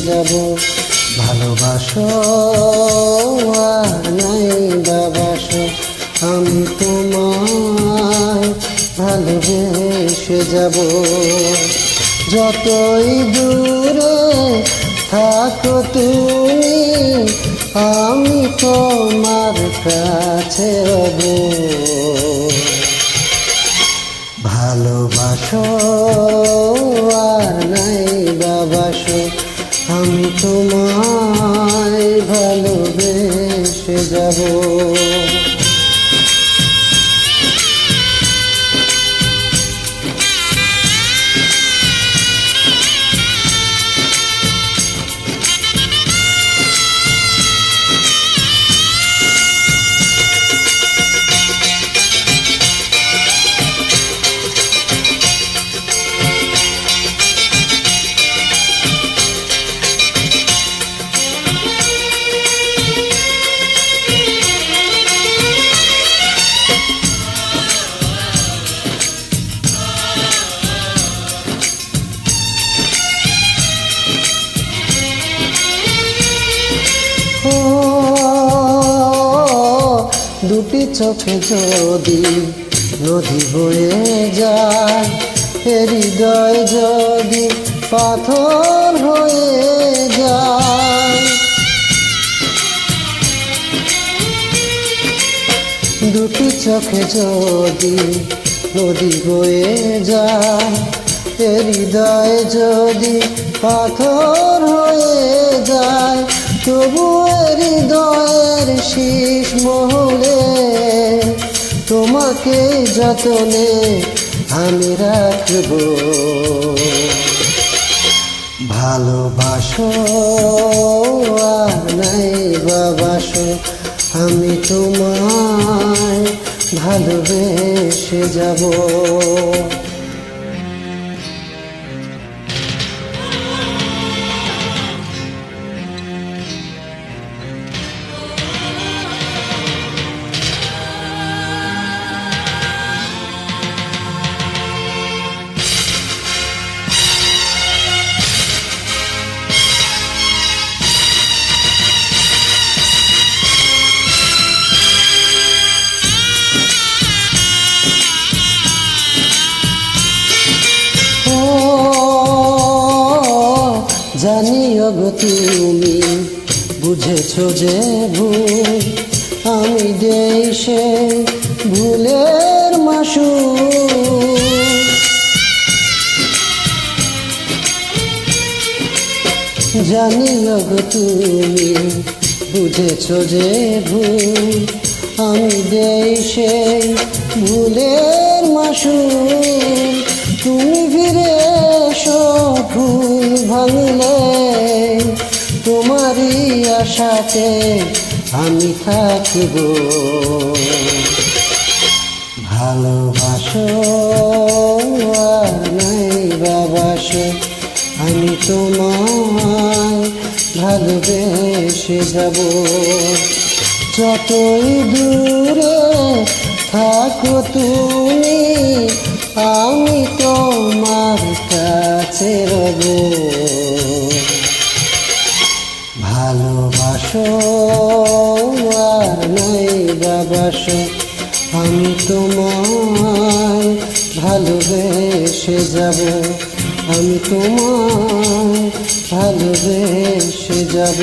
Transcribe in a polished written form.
যাব। ভালোবাসো আর নাই বাবাসো, আমি তোমায় ভালোবেসে যাব। যতই দূরে থাকো তুমি, আমি তোমার কাছে রব। ভালোবাসো আর নাই বাবাসো, আমি তোমায় ভালোবেসে যাব। দুটি চোখে যদি নদী বয়ে যায়, হৃদয় যদি পাথর হয়ে যায়। দুটি চোখে যদি নদী বয়ে যায়, হৃদয় যদি পাথর হয়ে যায়, তবু হৃদয়ের শীষ মহলে তোমাকে যতনে আমি রাখব। ভালোবাসো আর নাই বাবাসো, আমি তোমায় ভালোবেসে যাব। জানিও গো তুমি বুঝেছো যে ভুল, আমি দেশে ভুলের মাসুল। জানিও গো তুমি বুঝেছো যে ভুল, আমি দেশে ভুলের মাসুল। তুমি ফিরে এসো ভুল ভাঙলে, তোমারই আশাতে আমি থাকিব। ভালোবাসো আর নাই বাবাসো, আমি তোমায় ভালোবেসে যাব। যতই দূরে থাকো তুমি, আমি তোমার কাছে রব। ভালোবাসো আর নাই বাবাসো, আমি তোমায় ভালোবেসে যাব। আমি তোমায় ভালোবেসে যাব।